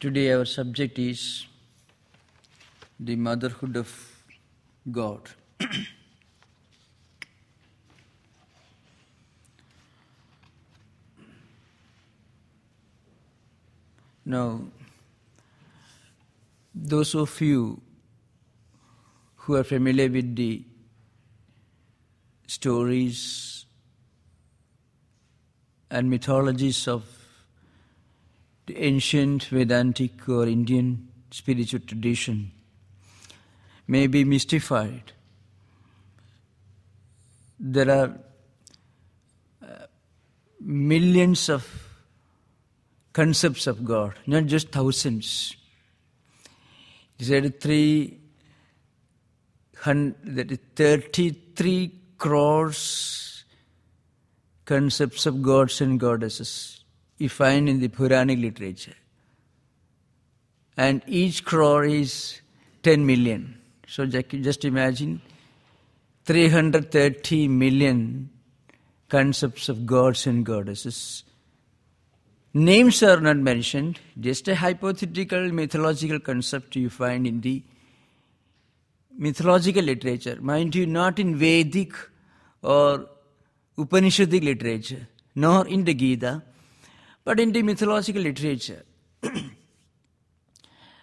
Today our subject is the Motherhood of God. Now, those of you who are familiar with the stories and mythologies of the ancient Vedantic or Indian spiritual tradition may be mystified. There are millions of concepts of God, not just thousands. He said 33 crores concepts of gods and goddesses you find in the Puranic literature. And each crore is 10 million. So just imagine 330 million concepts of gods and goddesses. Names are not mentioned, just a hypothetical mythological concept you find in the mythological literature. Mind you, not in Vedic or Upanishadic literature, nor in the Gita, but in the mythological literature.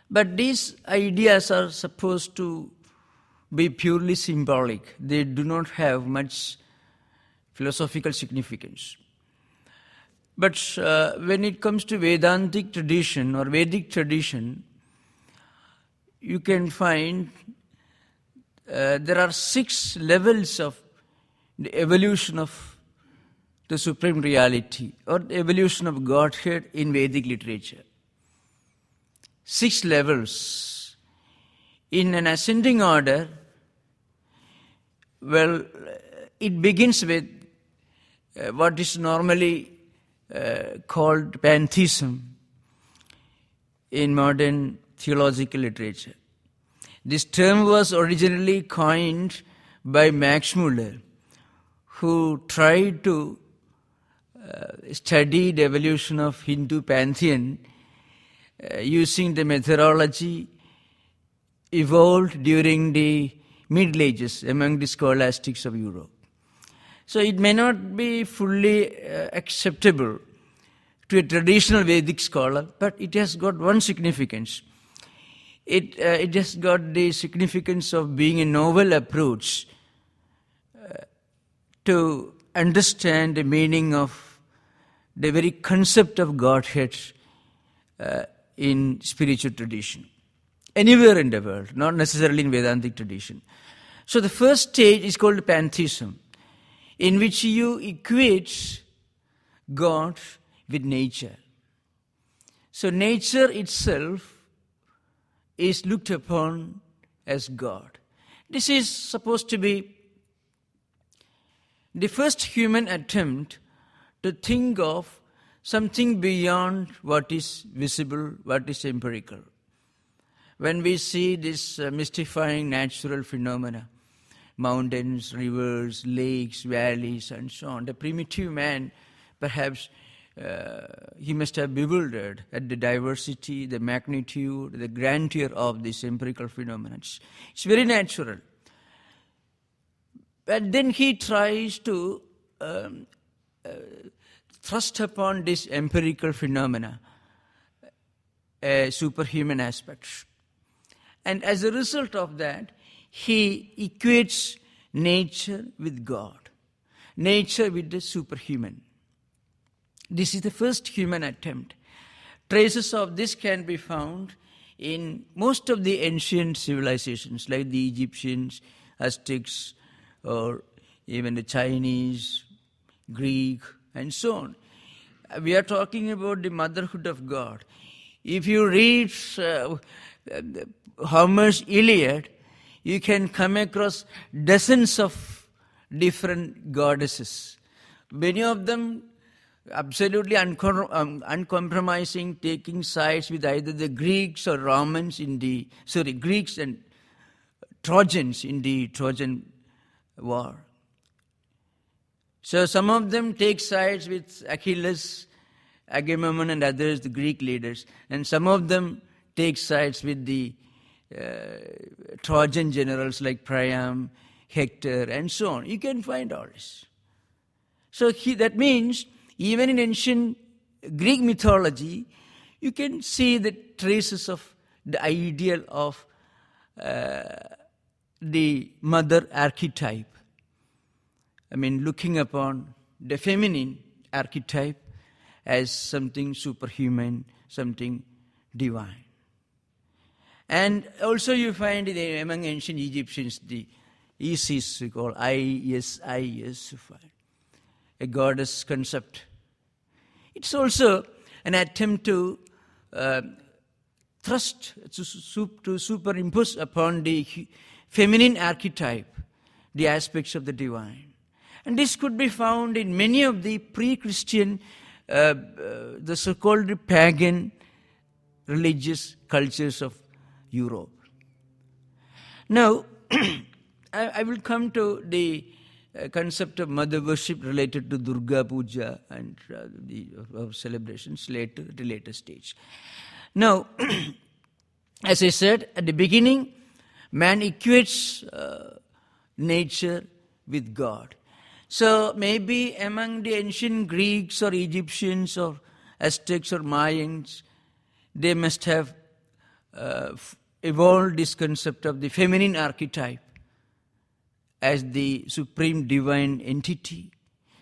But these ideas are supposed to be purely symbolic. They do not have much philosophical significance. But when it comes to Vedantic tradition or Vedic tradition, you can find there are 6 levels of the evolution of the Supreme Reality or the evolution of Godhead in Vedic literature. 6 levels. In an ascending order, well, it begins with what is normally called pantheism in modern theological literature. This term was originally coined by Max Muller, who tried to study the evolution of Hindu pantheon using the methodology evolved during the Middle Ages among the scholastics of Europe. So it may not be fully acceptable to a traditional Vedic scholar, but it has got one significance. It has got the significance of being a novel approach to understand the meaning of the very concept of Godhead in spiritual tradition. Anywhere in the world, not necessarily in Vedantic tradition. So the first stage is called pantheism, in which you equate God with nature. So nature itself is looked upon as God. This is supposed to be the first human attempt to think of something beyond what is visible, what is empirical. When we see this mystifying natural phenomena, mountains, rivers, lakes, valleys, and so on, the primitive man, perhaps he must have bewildered at the diversity, the magnitude, the grandeur of this empirical phenomena. It's very natural. But then he tries to thrust upon this empirical phenomena a superhuman aspect. And as a result of that, he equates nature with God, nature with the superhuman. This is the first human attempt. Traces of this can be found in most of the ancient civilizations, like the Egyptians, Aztecs, or even the Chinese, Greek, and so on. We are talking about the motherhood of God. If you read Homer's Iliad, you can come across dozens of different goddesses. Many of them absolutely uncompromising, taking sides with either the Greeks or Romans Greeks and Trojans in the Trojan War. So some of them take sides with Achilles Agamemnon and others, the Greek leaders, and some of them take sides with the Trojan generals like Priam, Hector, and so on. You can find all this. So that means even in ancient Greek mythology, you can see the traces of the ideal of the mother archetype. I mean, looking upon the feminine archetype as something superhuman, something divine. And also you find among ancient Egyptians the Isis, we call Isis, a goddess concept. It's also an attempt to to superimpose upon the feminine archetype the aspects of the divine. And this could be found in many of the pre-Christian, the so-called pagan religious cultures of Europe. Now, I will come to the concept of mother worship related to Durga Puja and the celebrations at a later stage. Now, as I said at the beginning, man equates nature with God. So maybe among the ancient Greeks or Egyptians or Aztecs or Mayans, they must have evolved this concept of the feminine archetype as the supreme divine entity.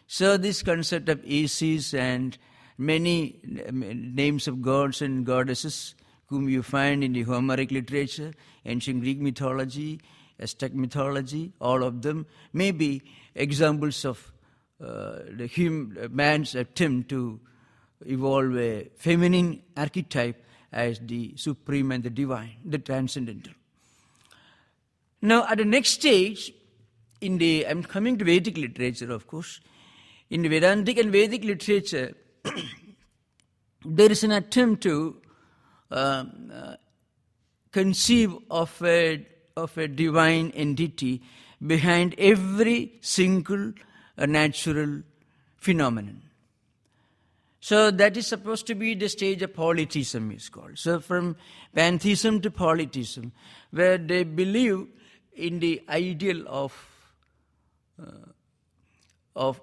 So this concept of Isis and many names of gods and goddesses whom you find in the Homeric literature, ancient Greek mythology, Aztec mythology, all of them may be examples of man's attempt to evolve a feminine archetype as the supreme and the divine, the transcendental. Now, at the next stage, I'm coming to Vedic literature, of course. In the Vedantic and Vedic literature, there is an attempt to conceive of a divine entity behind every single natural phenomenon. So that is supposed to be the stage of polytheism, is called. So from pantheism to polytheism, where they believe in the ideal of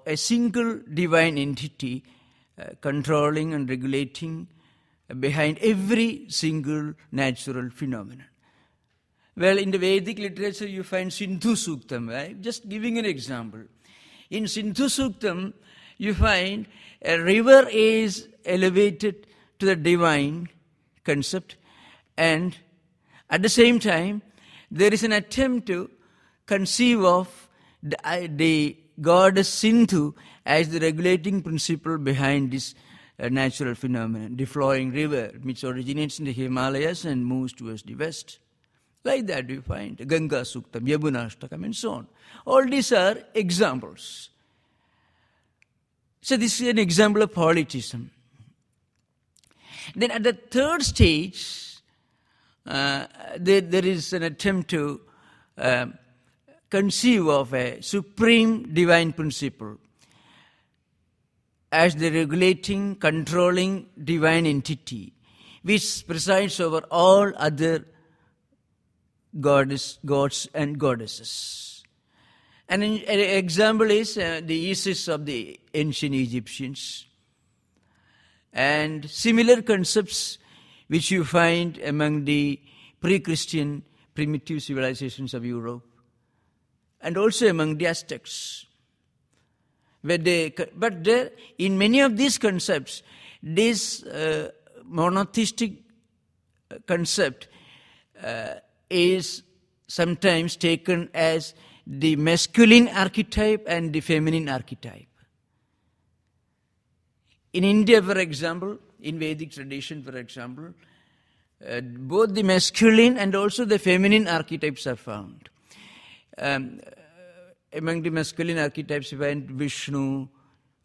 a single divine entity controlling and regulating behind every single natural phenomenon. Well, in the Vedic literature you find Sindhu Suktam, right? Just giving an example. In Sindhu Suktam, you find a river is elevated to the divine concept, and at the same time, there is an attempt to conceive of the goddess Sindhu as the regulating principle behind this natural phenomenon, the flowing river, which originates in the Himalayas and moves towards the west. Like that you find Ganga Suktam, Yamuna Ashtakam, and so on. All these are examples. So this is an example of polytheism. Then at the third stage, there is an attempt to conceive of a supreme divine principle as the regulating, controlling divine entity which presides over all other gods and goddesses. And an example is the Isis of the ancient Egyptians, and similar concepts which you find among the pre-Christian primitive civilizations of Europe, and also among the Aztecs. But there, in many of these concepts, this monotheistic concept is sometimes taken as the masculine archetype and the feminine archetype. In India, for example, in Vedic tradition, for example, both the masculine and also the feminine archetypes are found. Among the masculine archetypes, you find Vishnu,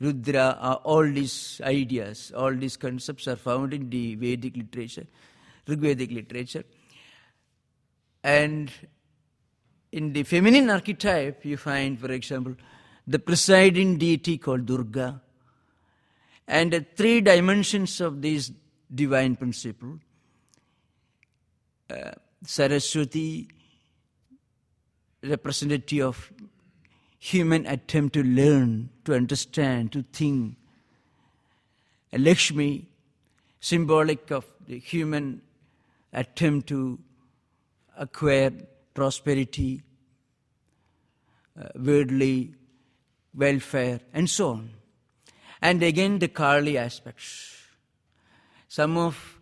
Rudra, all these ideas, all these concepts are found in the Vedic literature, Rigvedic literature. And in the feminine archetype, you find, for example, the presiding deity called Durga, And the three dimensions of this divine principle, Saraswati, representative of human attempt to learn, to understand, to think. Lakshmi, symbolic of the human attempt to acquire prosperity, worldly welfare, and so on. And again, the Kali aspects. Some of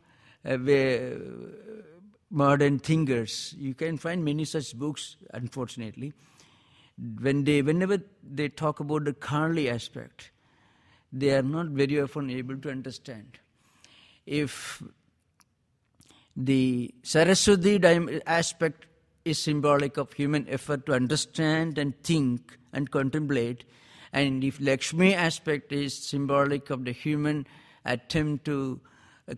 modern thinkers, you can find many such books, unfortunately, whenever they talk about the Kali aspect, they are not very often able to understand. If the Saraswati aspect is symbolic of human effort to understand and think and contemplate, and if Lakshmi aspect is symbolic of the human attempt to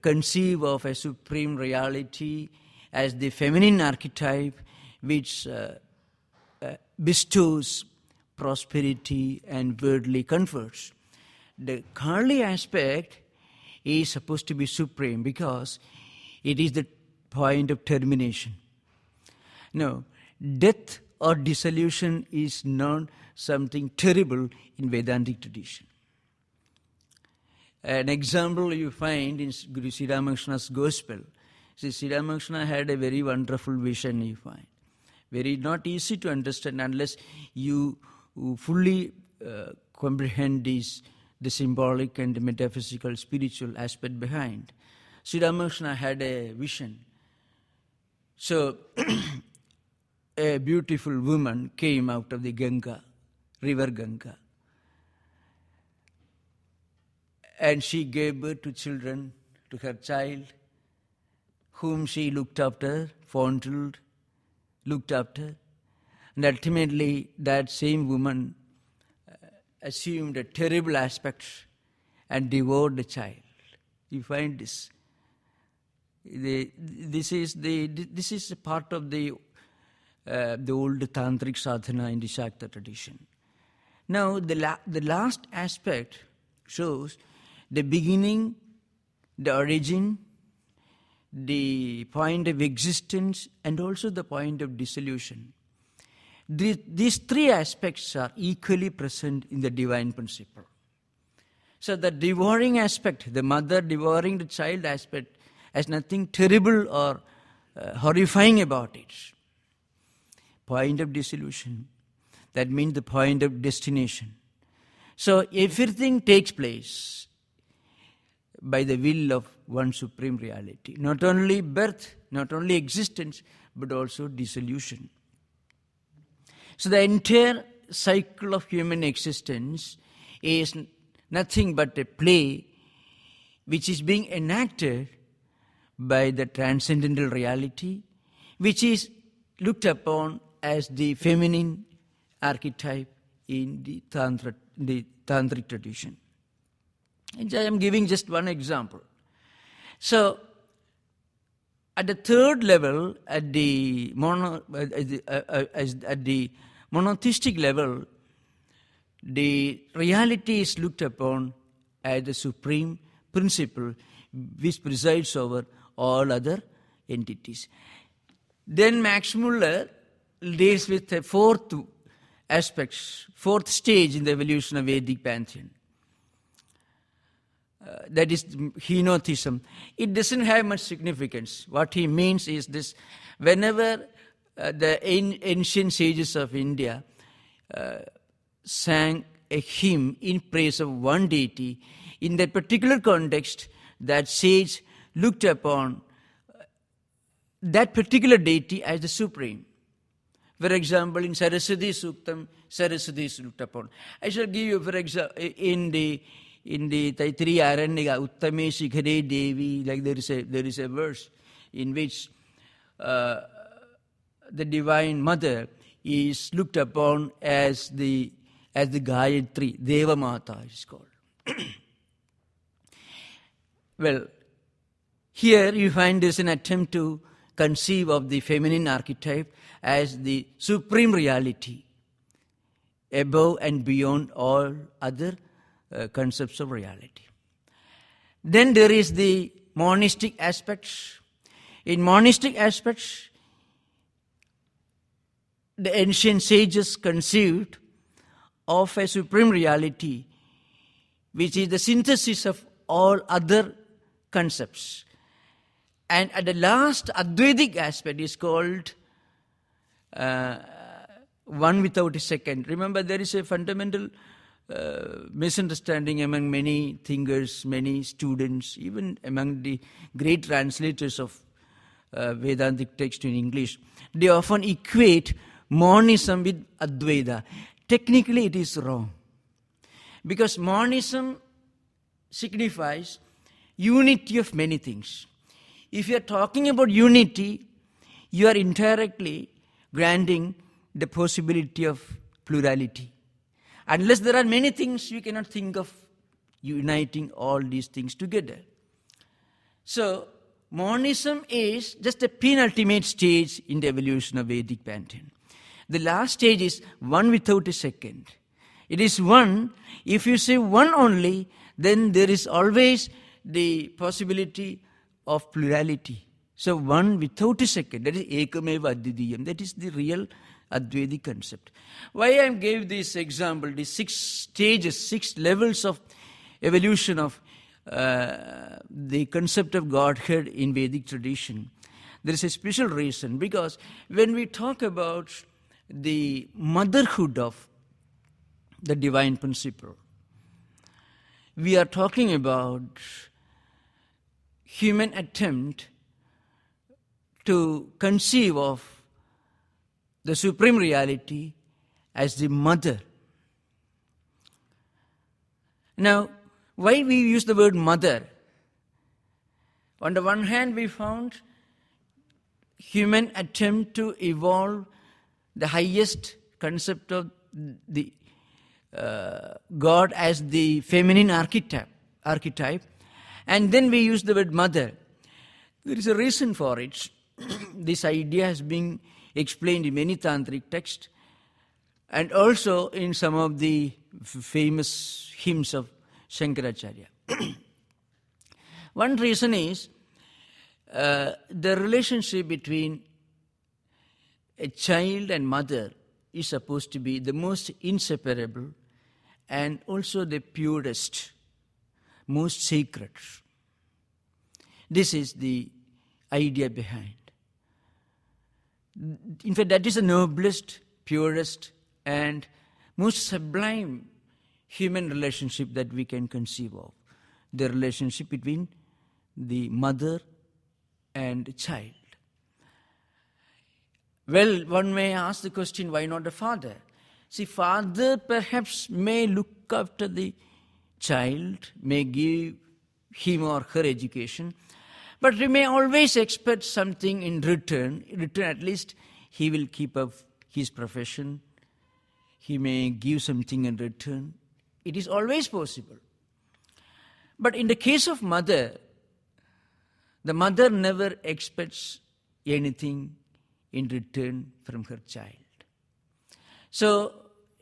conceive of a supreme reality as the feminine archetype which bestows prosperity and worldly comforts, the Kali aspect is supposed to be supreme because it is the point of termination. No, death or dissolution is not something terrible in Vedantic tradition. An example you find in Guru Sri Ramakrishna's Gospel. Sri Ramakrishna had a very wonderful vision, you find. Very not easy to understand unless you fully comprehend the symbolic and the metaphysical, spiritual aspect behind. Sri Ramakrishna had a vision. So, a beautiful woman came out of the Ganga, river Ganga. And she gave birth to children, to her child, whom she looked after, fondled, looked after. And ultimately, that same woman assumed a terrible aspect and devoured the child. You find this. This is a part of the old tantric sadhana in the Shakta tradition. Now, the last aspect shows the beginning, the origin, the point of existence, and also the point of dissolution. These three aspects are equally present in the divine principle. So the devouring aspect, the mother devouring the child aspect, has nothing terrible or horrifying about it. Point of dissolution, that means the point of destination. So everything takes place by the will of one supreme reality. Not only birth, not only existence, but also dissolution. So the entire cycle of human existence is nothing but a play which is being enacted by the transcendental reality, which is looked upon as the feminine archetype in the tantric tradition. And I am giving just one example. So, at the third level, at the monotheistic level, the reality is looked upon as the supreme principle which presides over all other entities. Then Max Muller deals with a fourth stage in the evolution of Vedic pantheon. That is henotheism. It doesn't have much significance. What he means is this: whenever the ancient sages of India sang a hymn in praise of one deity, in that particular context, that sage looked upon that particular deity as the supreme. For example, in Saraswati Suktam, Saraswati is looked upon. I shall give you, for example, in the Taittiriya Aranyaka, Uttame Shikhare Devi, like there is a verse in which the Divine Mother is looked upon as the Gayatri, Deva Mata is called. Well, here you find there's an attempt to conceive of the feminine archetype as the supreme reality, above and beyond all other concepts of reality. Then there is the monastic aspects. In monastic aspects, the ancient sages conceived of a supreme reality, which is the synthesis of all other concepts. And at the last, Advaitic aspect is called one without a second. Remember, there is a fundamental misunderstanding among many thinkers, many students, even among the great translators of Vedantic text in English. They often equate monism with Advaita. Technically, it is wrong. Because monism signifies unity of many things. If you are talking about unity, you are indirectly granting the possibility of plurality. Unless there are many things, you cannot think of uniting all these things together. So, monism is just a penultimate stage in the evolution of Vedic pantheon. The last stage is one without a second. It is one. If you say one only, then there is always the possibility of plurality. So one without a second, that is ekameva advitiyam. That is the real Advaitic concept. Why I gave this example, the 6 stages, 6 levels of evolution of the concept of Godhead in Vedic tradition. There is a special reason, because when we talk about the motherhood of the divine principle, we are talking about human attempt to conceive of the supreme reality as the mother. Now, why we use the word mother? On the one hand, we found human attempt to evolve the highest concept of the God as the feminine archetype, and then we use the word mother. There is a reason for it. This idea has been explained in many tantric texts and also in some of the famous hymns of Shankaracharya. One reason is the relationship between a child and mother is supposed to be the most inseparable and also the purest, most sacred. This is the idea behind. In fact, that is the noblest, purest, and most sublime human relationship that we can conceive of. The relationship between the mother and the child. Well, one may ask the question, why not the father? See, father perhaps may look after the child, may give him or her education, but we may always expect something in return. In return, at least, he will keep up his profession. He may give something in return. It is always possible. But in the case of mother, the mother never expects anything in return from her child. So,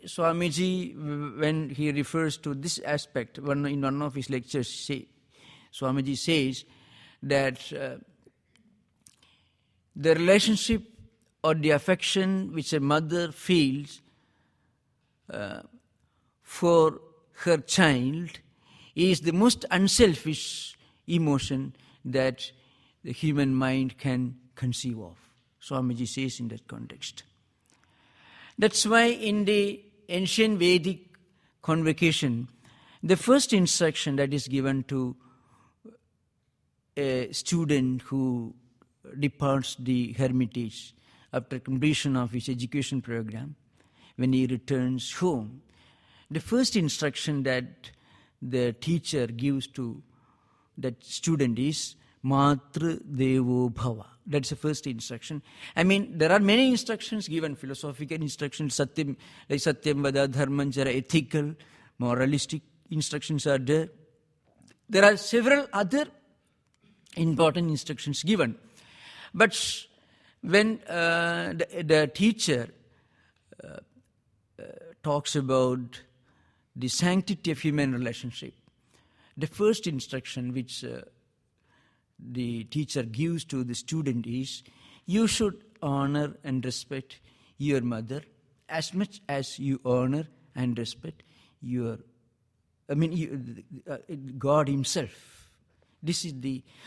Swamiji, when he refers to this aspect, in one of his lectures, Swamiji says that the relationship or the affection which a mother feels for her child is the most unselfish emotion that the human mind can conceive of. Swamiji says in that context. That's why in the ancient Vedic convocation, the first instruction that is given to a student who departs the hermitage after completion of his education program, when he returns home, the first instruction that the teacher gives to that student is Matru Devo Bhava. That's the first instruction. I mean, there are many instructions given, philosophical instructions, Satyam, like Satyam Vada, Dharman Chara, ethical, moralistic instructions are there. There are several other important instructions given. But when the teacher talks about the sanctity of human relationship, the first instruction which the teacher gives to the student is, you should honor and respect your mother as much as you honor and respect God himself. This is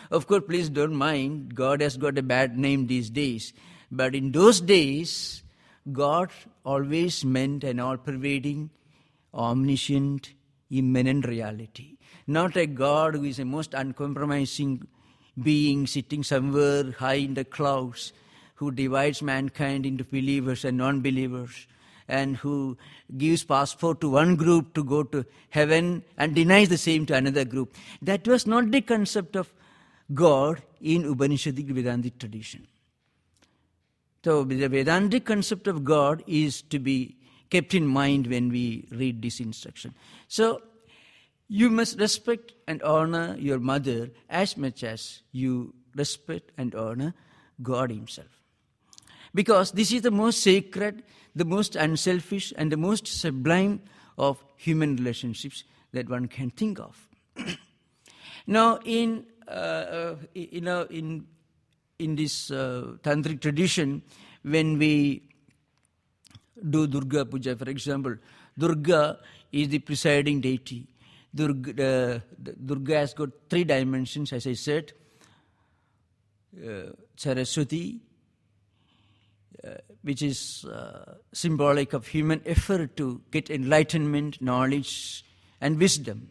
of course, please don't mind, God has got a bad name these days. But in those days, God always meant an all-pervading, omniscient, immanent reality. Not a God who is a most uncompromising being sitting somewhere high in the clouds, who divides mankind into believers and non-believers, and who gives passport to one group to go to heaven and denies the same to another group. That was not the concept of God in Upanishadic Vedantic tradition. So the Vedantic concept of God is to be kept in mind when we read this instruction. So you must respect and honor your mother as much as you respect and honor God himself. Because this is the most sacred, the most unselfish, and the most sublime of human relationships that one can think of. Now, in this tantric tradition, when we do Durga Puja, for example, Durga is the presiding deity. Durga has got 3 dimensions, as I said. Saraswati, which is symbolic of human effort to get enlightenment, knowledge, and wisdom.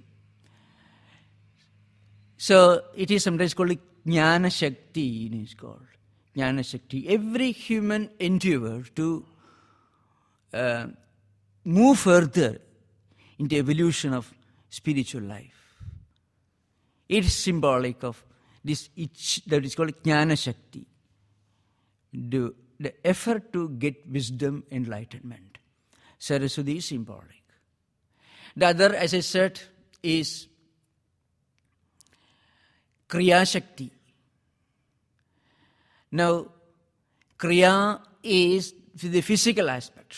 So it is sometimes called Jnana Shakti. It is called Jnana Shakti. Every human endeavor to move further in the evolution of spiritual life. It is symbolic of this that is called Jnana Shakti. The effort to get wisdom, enlightenment. Saraswati is symbolic. The other, as I said, is Kriya Shakti. Now, Kriya is the physical aspect.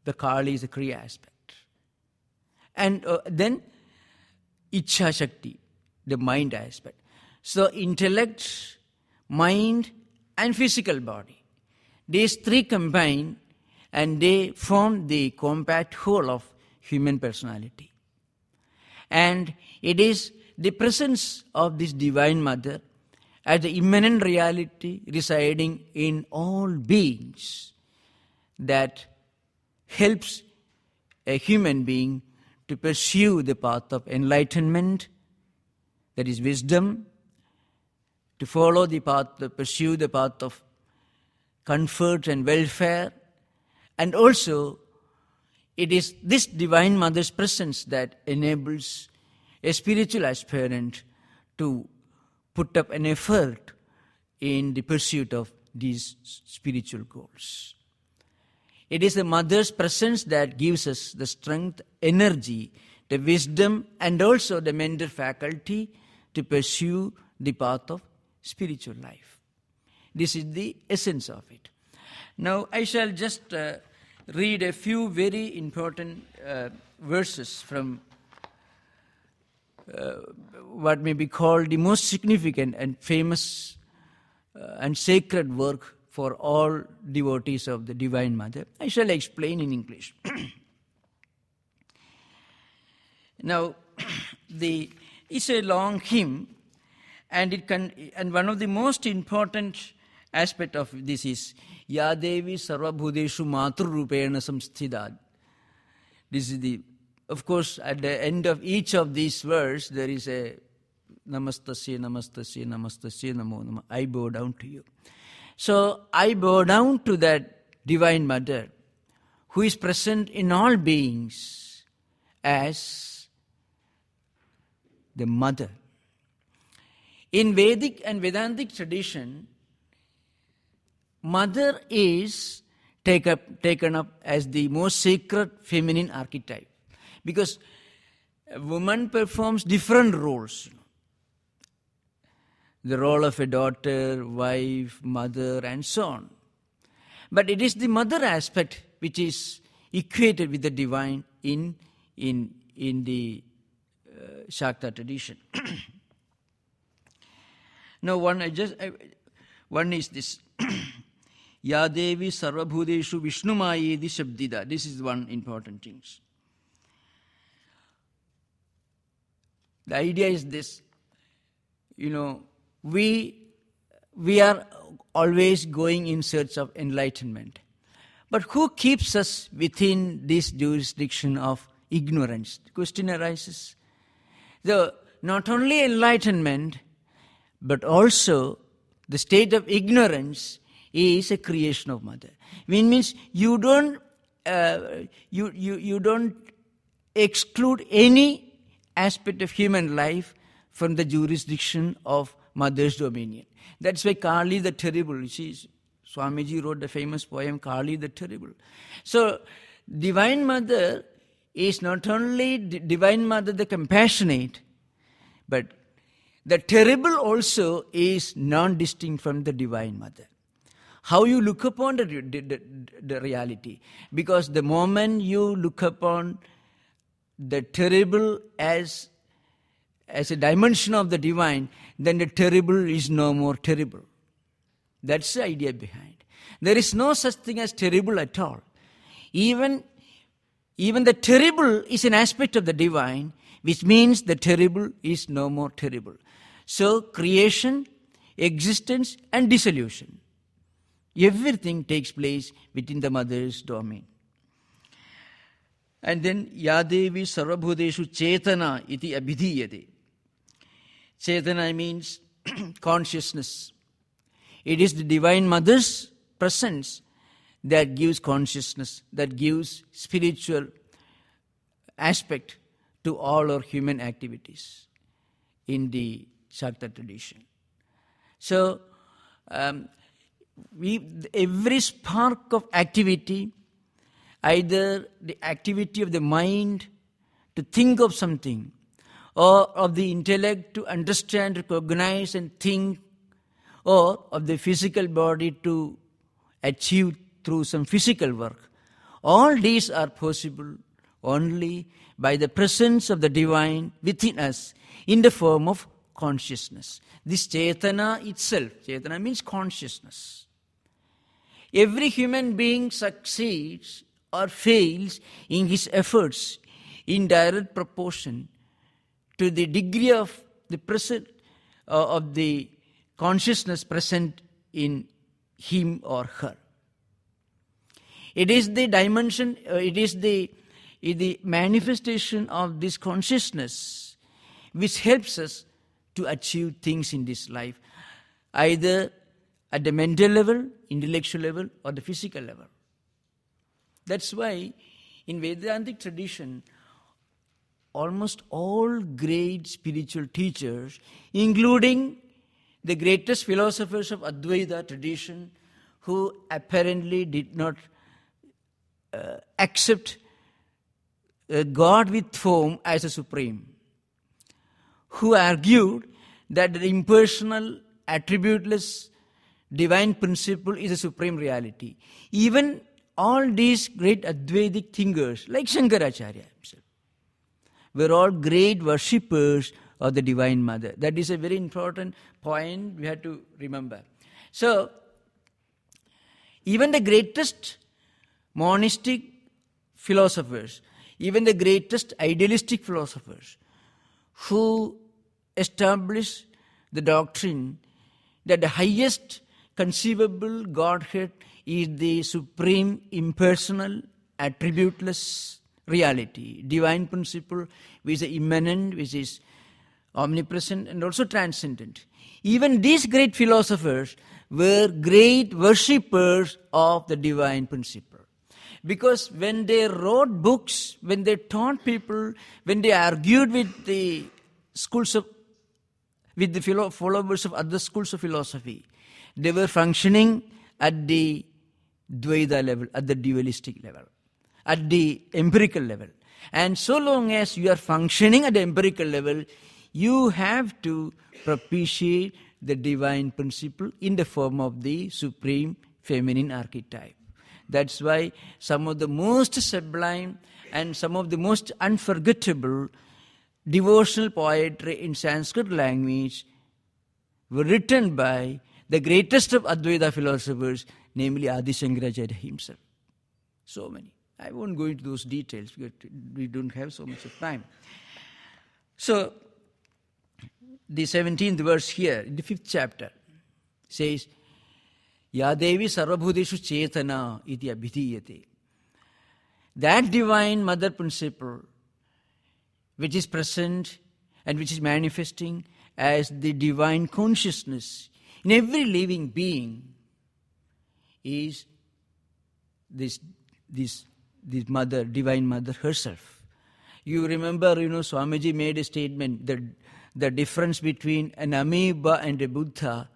The Kali is the Kriya aspect. And then Ichha Shakti, the mind aspect. So intellect, mind, and physical body. These 3 combine and they form the compact whole of human personality. And it is the presence of this Divine Mother as the immanent reality residing in all beings that helps a human being to pursue the path of enlightenment, that is wisdom, to follow the path, to pursue the path of comfort and welfare, and also it is this Divine Mother's presence that enables a spiritual aspirant to put up an effort in the pursuit of these spiritual goals. It is the Mother's presence that gives us the strength, energy, the wisdom, and also the mental faculty to pursue the path of spiritual life. This is the essence of it. Now, I shall just read a few very important verses from what may be called the most significant and famous and sacred work for all devotees of the Divine Mother. I shall explain in English. Now, it's a long hymn, and one of the most important aspect of this is Ya Devi Sarvabhudeshu Matru Rupena Samsthidat. This is of course, at the end of each of these verses, there is a Namastasya, Namastasya, Namastasya, Namo Nama. I bow down to you. So I bow down to that Divine Mother who is present in all beings as the Mother. In Vedic and Vedantic tradition, Mother is taken up as the most sacred feminine archetype, because a woman performs different roles. The role of a daughter, wife, mother, and so on. But it is the mother aspect which is equated with the divine in the Shakta tradition. Now, one is this. Ya Devi Sarvabhudeshu Vishnumayedi Shabdida. This is one important thing. The idea is this. We are always going in search of enlightenment. But who keeps us within this jurisdiction of ignorance? The question arises. Not only enlightenment, but also the state of ignorance is a creation of Mother. It means you don't exclude any aspect of human life from the jurisdiction of Mother's dominion. That's why Kali the Terrible, you see, Swamiji wrote the famous poem Kali the Terrible. So, Divine Mother is not only Divine Mother the compassionate, but the terrible also is non-distinct from the Divine Mother. How you look upon the reality. Because the moment you look upon the terrible as a dimension of the divine, then the terrible is no more terrible. That's the idea behind. There is no such thing as terrible at all. Even the terrible is an aspect of the divine, which means the terrible is no more terrible. So, creation, existence and dissolution. Everything takes place within the Mother's domain. And then, Yadevi Sarvabhudeshu Chetana iti abhidhiyate. Chetana means consciousness. It is the Divine Mother's presence that gives consciousness, that gives spiritual aspect to all our human activities in the Shakta tradition. So, every spark of activity, either the activity of the mind to think of something, or of the intellect to understand, recognize and think, or of the physical body to achieve through some physical work, all these are possible only by the presence of the divine within us in the form of consciousness. This Chetana itself, Chetana means consciousness. Every human being succeeds or fails in his efforts in direct proportion to the degree of the present of the consciousness present in him or her. It is the dimension, it is the manifestation of this consciousness which helps us to achieve things in this life, either at the mental level, intellectual level, or the physical level. That's why in Vedantic tradition, almost all great spiritual teachers, including the greatest philosophers of Advaita tradition, who apparently did not accept God with form as a supreme, who argued that the impersonal, attributeless, divine principle is a supreme reality. Even all these great Advaitic thinkers, like Shankaracharya himself, were all great worshippers of the Divine Mother. That is a very important point we have to remember. So, even the greatest monastic philosophers, even the greatest idealistic philosophers, who established the doctrine that the highest conceivable Godhead is the supreme, impersonal, attributeless reality, divine principle, which is immanent, which is omnipresent and also transcendent. Even these great philosophers were great worshippers of the divine principle. Because when they wrote books, when they taught people, when they argued with the followers of other schools of philosophy, they were functioning at the Dvaita level, at the dualistic level, at the empirical level. And so long as you are functioning at the empirical level, you have to propitiate the divine principle in the form of the supreme feminine archetype. That's why some of the most sublime and some of the most unforgettable devotional poetry in Sanskrit language were written by the greatest of Advaita philosophers, namely Adi Shankaracharya himself. So many. I won't go into those details because we don't have so much of time. So, the 17th verse here, in the 5th chapter, says, Ya Devi Sarvabhuteshu Chetana iti abhidiyate. That divine mother principle, which is present and which is manifesting as the divine consciousness in every living being, is this mother, divine mother herself. You remember, Swamiji made a statement that the difference between an amoeba and a Buddha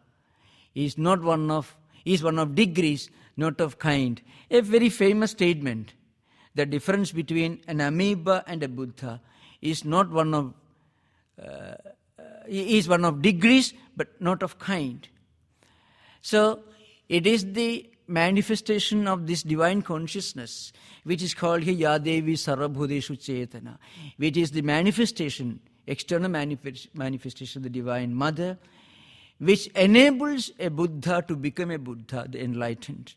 is one of degrees, not of kind. A very famous statement. The difference between an amoeba and a Buddha is one of degrees, but not of kind. So it is the manifestation of this divine consciousness, which is called here Yadevi Sarvabhuteshu Chetana, which is the manifestation, external manifestation of the Divine Mother, which enables a Buddha to become a Buddha, the enlightened.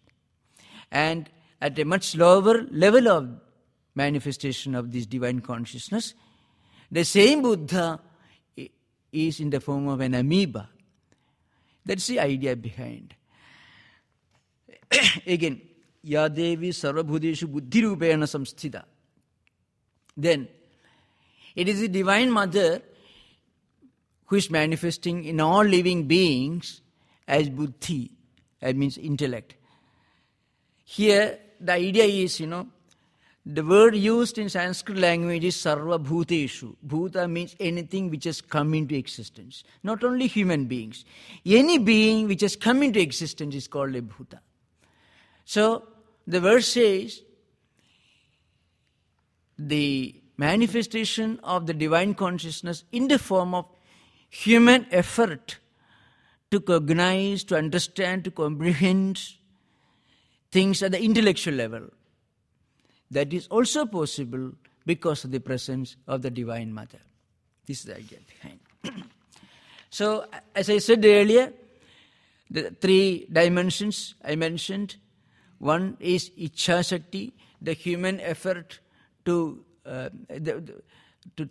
And at a much lower level of manifestation of this divine consciousness, the same Buddha is in the form of an amoeba. That's the idea behind. Again, Yadevi Sarvabhuteshu Buddhi Rupena Samsthita. Then, it is the Divine Mother who is manifesting in all living beings as Buddhi, that means intellect. Here, the idea is, the word used in Sanskrit language is Sarvabhuteshu. Bhuta means anything which has come into existence. Not only human beings. Any being which has come into existence is called a Bhuta. So, the verse says, the manifestation of the divine consciousness in the form of human effort to cognize, to understand, to comprehend things at the intellectual level. That is also possible because of the presence of the Divine Mother. This is the idea behind. So, as I said earlier, the 3 dimensions I mentioned. One is Ichha Shakti, the human effort to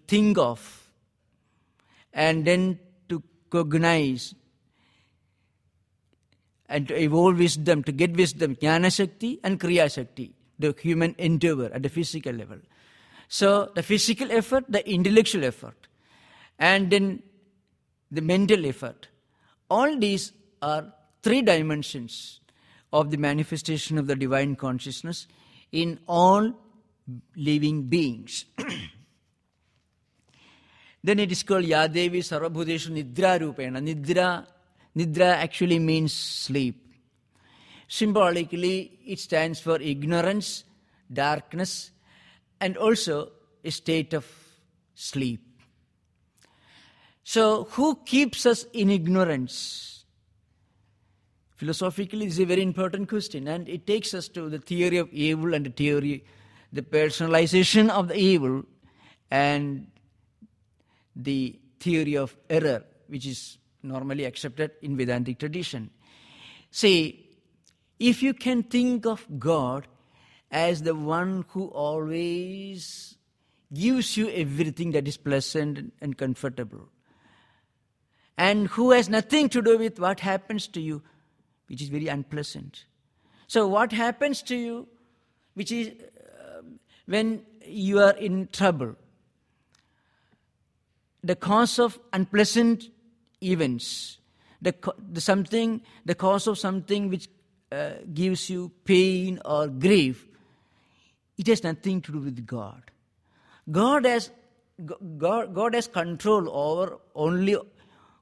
think of, and then to cognize, and to evolve wisdom, to get wisdom, Jnana Shakti and Kriya Shakti, the human endeavor at the physical level. So, the physical effort, the intellectual effort, and then the mental effort. All these are 3 dimensions of the manifestation of the divine consciousness in all living beings. Then it is called Yadevi Sarvabhuteshu Nidra Rupena. Nidra actually means sleep. Symbolically, it stands for ignorance, darkness, and also a state of sleep. So, who keeps us in ignorance? Philosophically, this is a very important question, and it takes us to the theory of evil and the personalization of the evil, and the theory of error, which is normally accepted in Vedantic tradition. See, if you can think of God as the one who always gives you everything that is pleasant and comfortable, and who has nothing to do with what happens to you, which is very unpleasant. So what happens to you, which is when you are in trouble, the cause of unpleasant events, the cause of something which gives you pain or grief, it has nothing to do with God. God has control only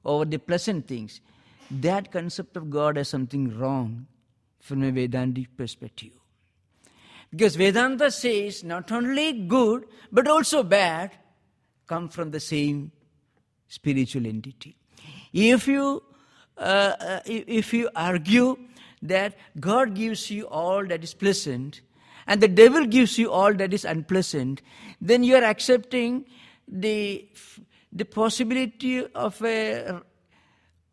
over the pleasant things. That concept of God has something wrong from a Vedantic perspective. Because Vedanta says not only good but also bad come from the same spiritual entity. If you argue that God gives you all that is pleasant and the devil gives you all that is unpleasant, then you are accepting the possibility of a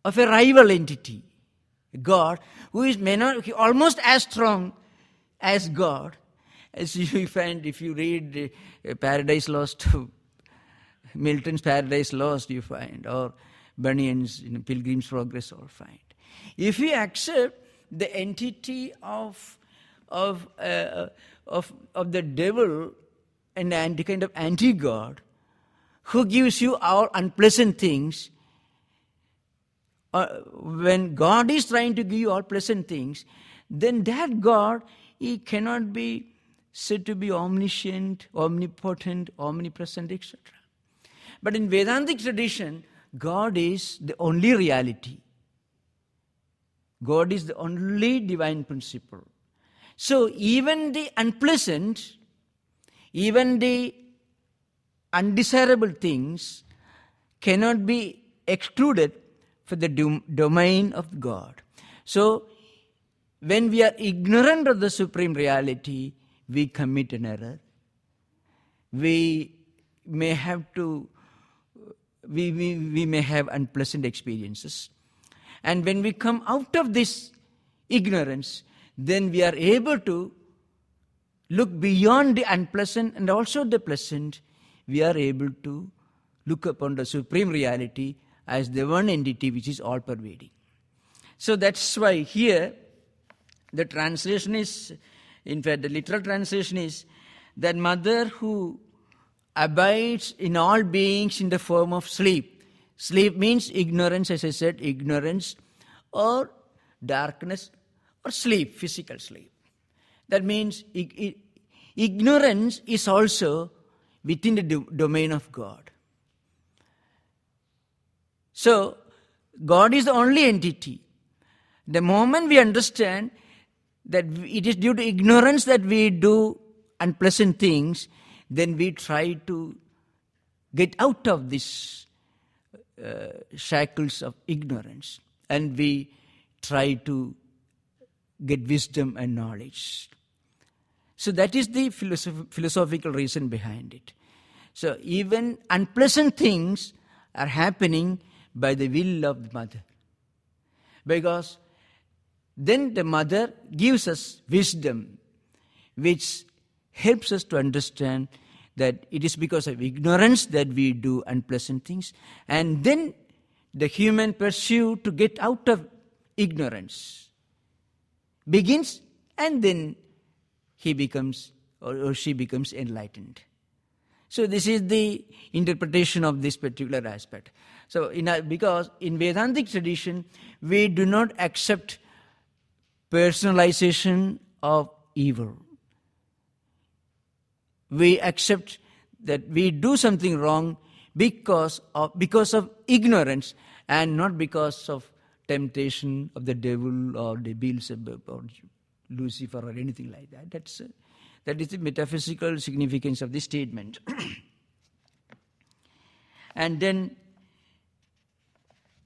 rival entity, God, who is almost as strong as God, as you find if you read Paradise Lost, Milton's Paradise Lost, you find, or Bunyan's Pilgrim's Progress, or find. If we accept the entity of the devil and kind of anti-God, who gives you all unpleasant things, when God is trying to give you all pleasant things, then that God, he cannot be said to be omniscient, omnipotent, omnipresent, etc. But in Vedantic tradition, God is the only reality. God is the only divine principle. So even the unpleasant, even the undesirable things cannot be excluded for the domain of God. So when we are ignorant of the supreme reality, we commit an error. We may have unpleasant experiences. And when we come out of this ignorance, then we are able to look beyond the unpleasant and also the pleasant. We are able to look upon the supreme reality as the one entity which is all-pervading. So that's why here the translation is, in fact the literal translation is, that mother who abides in all beings in the form of sleep. Sleep means ignorance, as I said, ignorance or darkness or sleep, physical sleep. That means ignorance is also within the domain of God. So, God is the only entity. The moment we understand that it is due to ignorance that we do unpleasant things, then we try to get out of these shackles of ignorance, and we try to get wisdom and knowledge. So that is the philosophical reason behind it. So even unpleasant things are happening by the will of the mother, because then the mother gives us wisdom which helps us to understand that it is because of ignorance that we do unpleasant things, and then the human pursuit to get out of ignorance begins, and then he becomes or she becomes enlightened. So this is the interpretation of this particular aspect. So because in Vedantic tradition we do not accept personalization of evil. We accept that we do something wrong because of ignorance, and not because of temptation of the devil or the Beelzebub or Lucifer or anything like that. That is the metaphysical significance of this statement. And then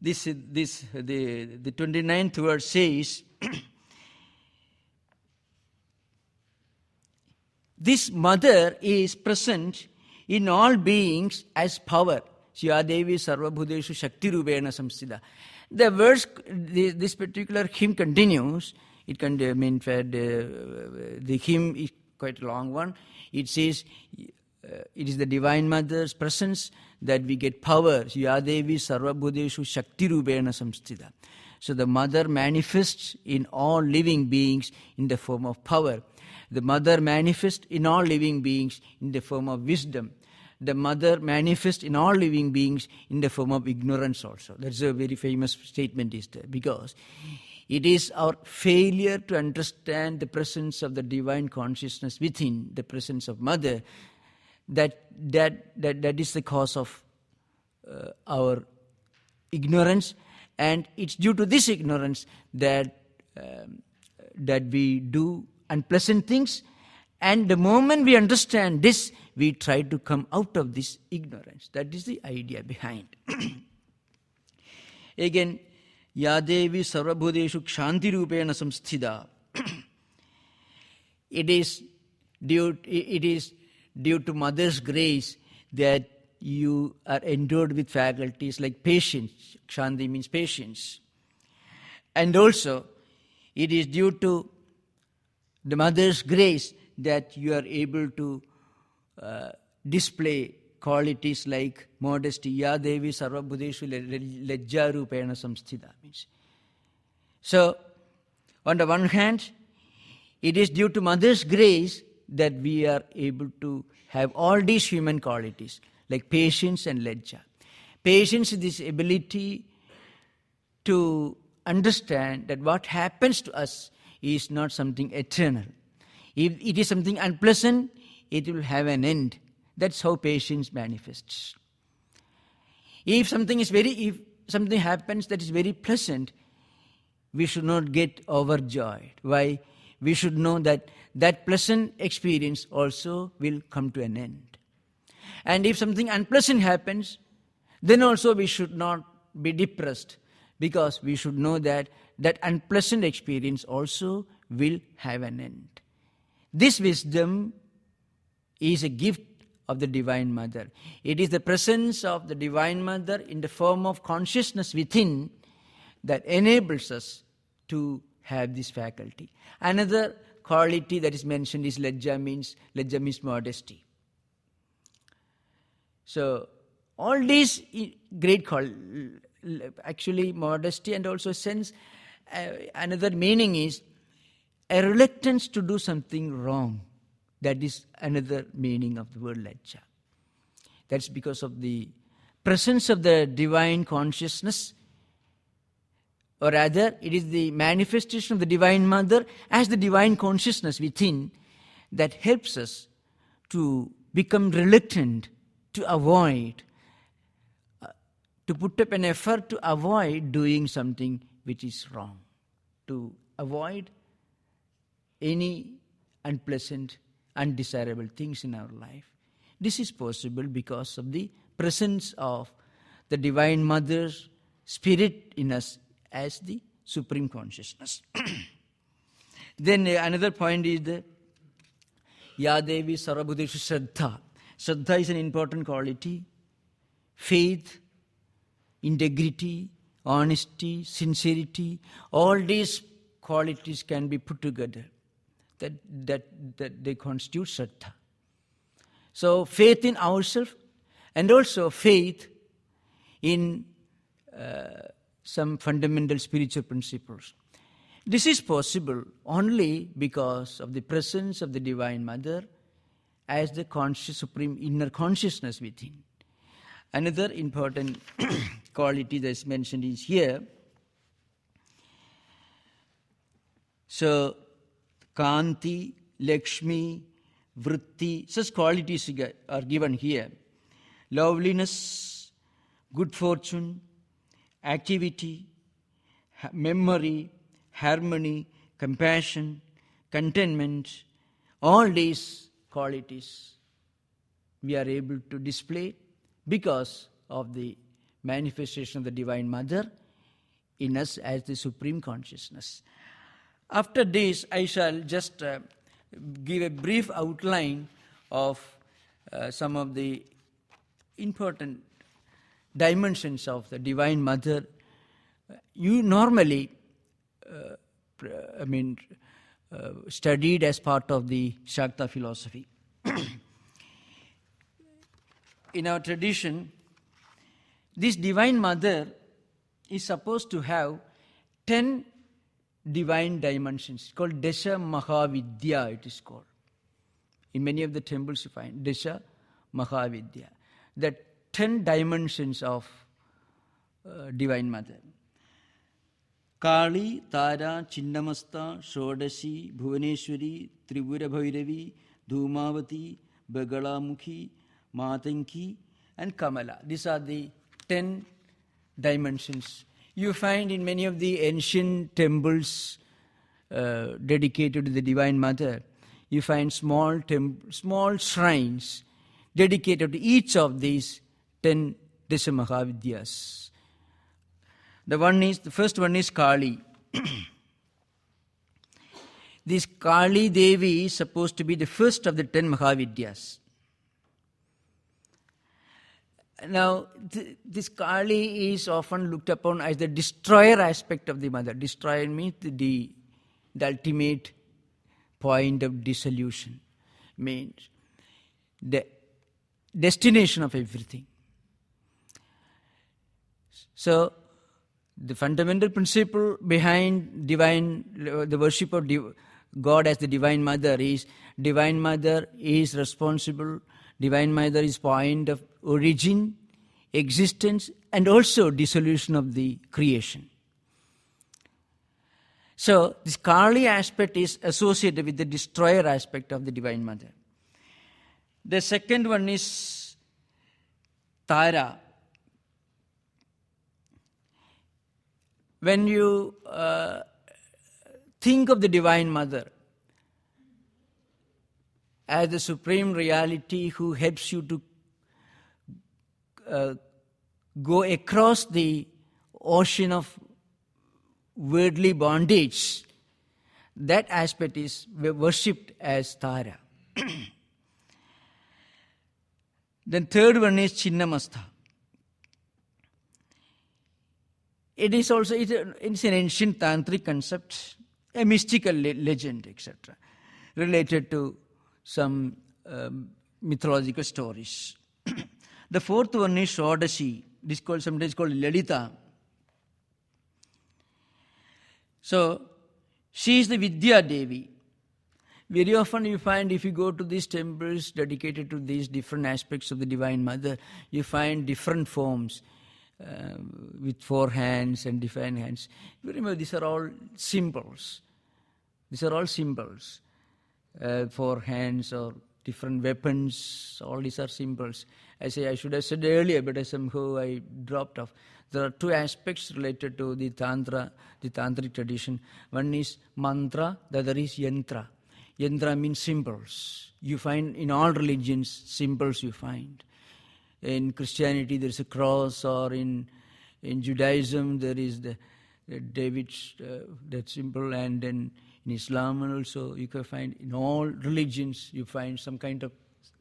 the 29th verse says, this mother is present in all beings as power. Shya Devi Sarvabhudeshu Shakti Rupena Samsthita. The verse, this particular hymn continues. The hymn is quite a long one. It says, it is the Divine Mother's presence that we get power. Shya Devi Sarvabhudeshu Shakti Rupena Samsthita. So the mother manifests in all living beings in the form of power. The mother manifests in all living beings in the form of wisdom. The mother manifests in all living beings in the form of ignorance also. That's a very famous statement is there, because it is our failure to understand the presence of the divine consciousness within the presence of mother that is the cause of our ignorance, and it's due to this ignorance that we do unpleasant things, and the moment we understand this, we try to come out of this ignorance. That is the idea behind. Again, Yadevi Sarvabhudeshu Kshanti Rupena Samsthita. It is due to mother's grace that you are endowed with faculties like patience. Kshanti means patience. And also, it is due to the mother's grace that you are able to display qualities like modesty. Ya Devi Sarva Bhuteshu Lajja Rupena Samsthita. So, on the one hand, it is due to mother's grace that we are able to have all these human qualities like patience and lajja. Patience is this ability to understand that what happens to us is not something eternal. If it is something unpleasant, it will have an end. That's how patience manifests. If something happens that is very pleasant, we should not get overjoyed. Why? We should know that that pleasant experience also will come to an end. And if something unpleasant happens, then also we should not be depressed, because we should know that that unpleasant experience also will have an end. This wisdom is a gift of the Divine Mother. It is the presence of the Divine Mother in the form of consciousness within that enables us to have this faculty. Another quality that is mentioned is lajja means modesty. So, all these great actually modesty and also sense, another meaning is a reluctance to do something wrong. That is another meaning of the word lajja. That's because of the presence of the divine consciousness, or rather, it is the manifestation of the Divine Mother as the divine consciousness within that helps us to become reluctant, to avoid, to put up an effort to avoid doing something which is wrong, to avoid any unpleasant, undesirable things in our life. This is possible because of the presence of the Divine Mother's Spirit in us as the Supreme Consciousness. Then another point is the Ya Devi Sarvabhuteshu Shraddha. Shraddha is an important quality. Faith, integrity, honesty, sincerity, all these qualities can be put together. That they constitute Shraddha. So faith in ourselves and also faith in some fundamental spiritual principles. This is possible only because of the presence of the Divine Mother as the conscious supreme inner consciousness within. Another important quality that is mentioned is here. So, Kanti, Lakshmi, Vritti, such qualities are given here. Loveliness, good fortune, activity, memory, harmony, compassion, contentment, all these qualities we are able to display because of the manifestation of the Divine Mother in us as the Supreme Consciousness. After this, I shall just give a brief outline of some of the important dimensions of the Divine Mother. You normally, studied as part of the Shakta philosophy. In our tradition, this Divine Mother is supposed to have 10 divine dimensions, called Dasha Mahavidya, it is called. In many of the temples you find Dasha Mahavidya. The 10 dimensions of Divine Mother. Kali, Tara, Chinnamasta, Shodashi, Bhuvaneshwari, Tribhura Bhairavi, Dhumavati, Bagalamukhi, Matanki, and Kamala. These are the 10 dimensions. You find in many of the ancient temples dedicated to the Divine Mother, you find small shrines dedicated to each of these 10 Dasha Mahavidyas. The first one is Kali. This Kali Devi is supposed to be the first of the 10 Mahavidyas. Now, this Kali is often looked upon as the destroyer aspect of the mother. Destroyer means the ultimate point of dissolution, means the destination of everything. So, the fundamental principle behind the worship of God as the Divine Mother is Divine Mother is responsible. Divine Mother is point of origin, existence, and also dissolution of the creation. So, this Kali aspect is associated with the destroyer aspect of the Divine Mother. The second one is Tara. When you think of the Divine Mother as the supreme reality who helps you to go across the ocean of worldly bondage, that aspect is worshipped as Tara. Then third one is Chinnamastha. It's an ancient tantric concept, a mystical legend, etc., related to some mythological stories. The fourth one is Shodashi. Sometimes called Lalita. So, she is the Vidya Devi. Very often you find, if you go to these temples dedicated to these different aspects of the Divine Mother, you find different forms with 4 hands and different hands. Remember, these are all symbols. These are all symbols. 4 hands or different weapons, all these are symbols. I should have said earlier, but somehow I dropped off. There are 2 aspects related to the tantric tradition. One is mantra, the other is yantra. Yantra means symbols. You find in all religions, symbols you find. In Christianity there is a cross, or in Judaism there is the David's that symbol, and then in Islam also you can find, in all religions you find some kind of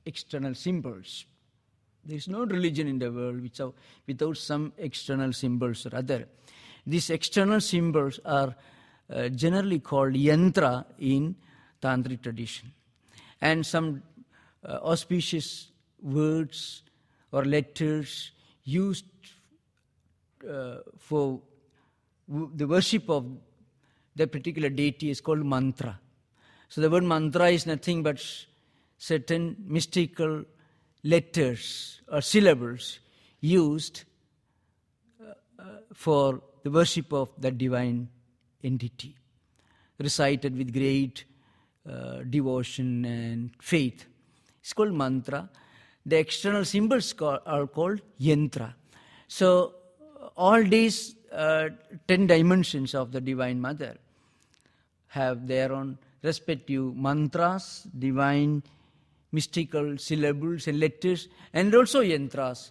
external symbols. There is no religion in the world without some external symbols or other. These external symbols are generally called yantra in tantric tradition. And some auspicious words or letters used for the worship of that particular deity is called mantra. So the word mantra is nothing but certain mystical letters or syllables used for the worship of that divine entity, recited with great devotion and faith. It's called mantra. The external symbols are called yantra. So all these 10 dimensions of the Divine Mother have their own respective mantras, divine mystical syllables and letters, and also yantras,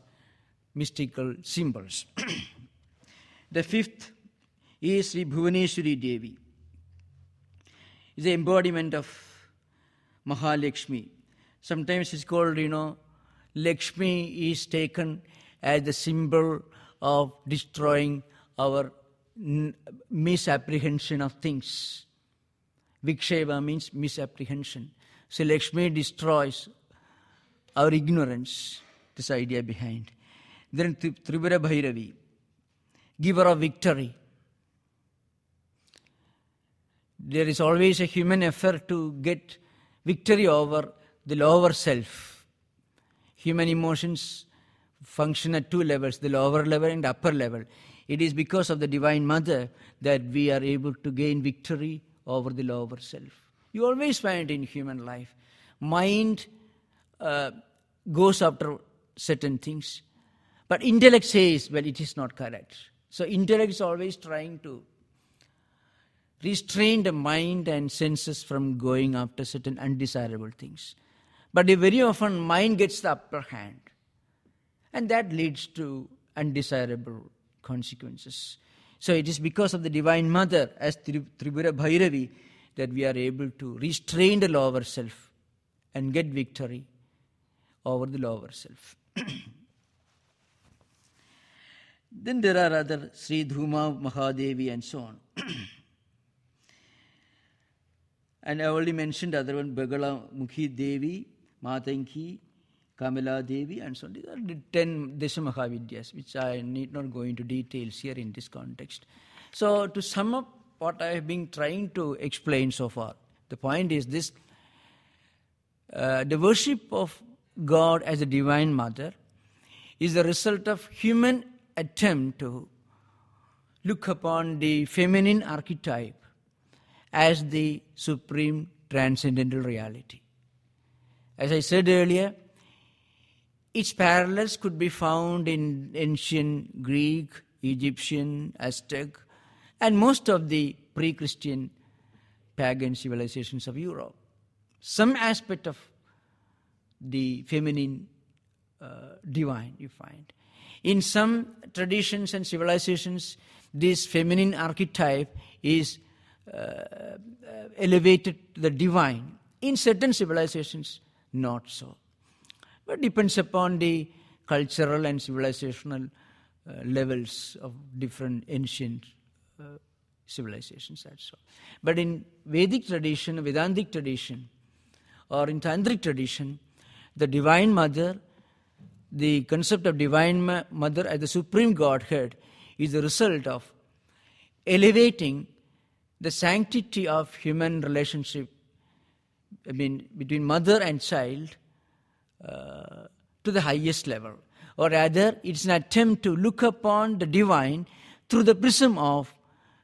mystical symbols. The fifth is Sri Bhuvaneshwari Devi. It's the embodiment of Mahalakshmi. Sometimes it's called, Lakshmi is taken as the symbol of destroying our misapprehension of things. Viksheva means misapprehension. So Lakshmi destroys our ignorance, this idea behind. Then Tripura Bhairavi, giver of victory. There is always a human effort to get victory over the lower self. Human emotions function at 2 levels, the lower level and upper level. It is because of the Divine Mother that we are able to gain victory over the lower self. You always find in human life, mind goes after certain things, but intellect says, well, it is not correct. So intellect is always trying to restrain the mind and senses from going after certain undesirable things. But very often mind gets the upper hand, and that leads to undesirable consequences. So it is because of the Divine Mother as Tripura Bhairavi that we are able to restrain the lower self and get victory over the lower self. Then there are other Sri Dhuma Mahadevi and so on. And I already mentioned other one, Bagala Mukhi Devi, Matanki, Kamala Devi, and so on. These are the 10 Deshamahavidyas, which I need not go into details here in this context. So to sum up what I have been trying to explain so far, the point is this: the worship of God as a Divine Mother is the result of human attempt to look upon the feminine archetype as the supreme transcendental reality. As I said earlier, its parallels could be found in ancient Greek, Egyptian, Aztec, and most of the pre-Christian pagan civilizations of Europe. Some aspect of the feminine divine you find. In some traditions and civilizations, this feminine archetype is elevated to the divine. In certain civilizations, not so. But depends upon the cultural and civilizational levels of different ancient civilizations, that's all. But in Vedic tradition, Vedantic tradition, or in Tantric tradition, the Divine Mother, the concept of Divine Mother as the Supreme Godhead, is the result of elevating the sanctity of human relationship, between mother and child, to the highest level. Or rather, it's an attempt to look upon the divine through the prism of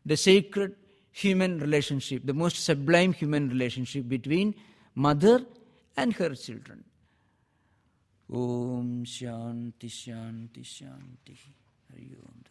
the sacred human relationship, the most sublime human relationship between mother and her children. Om Shanti Shanti Shanti. Hari Om.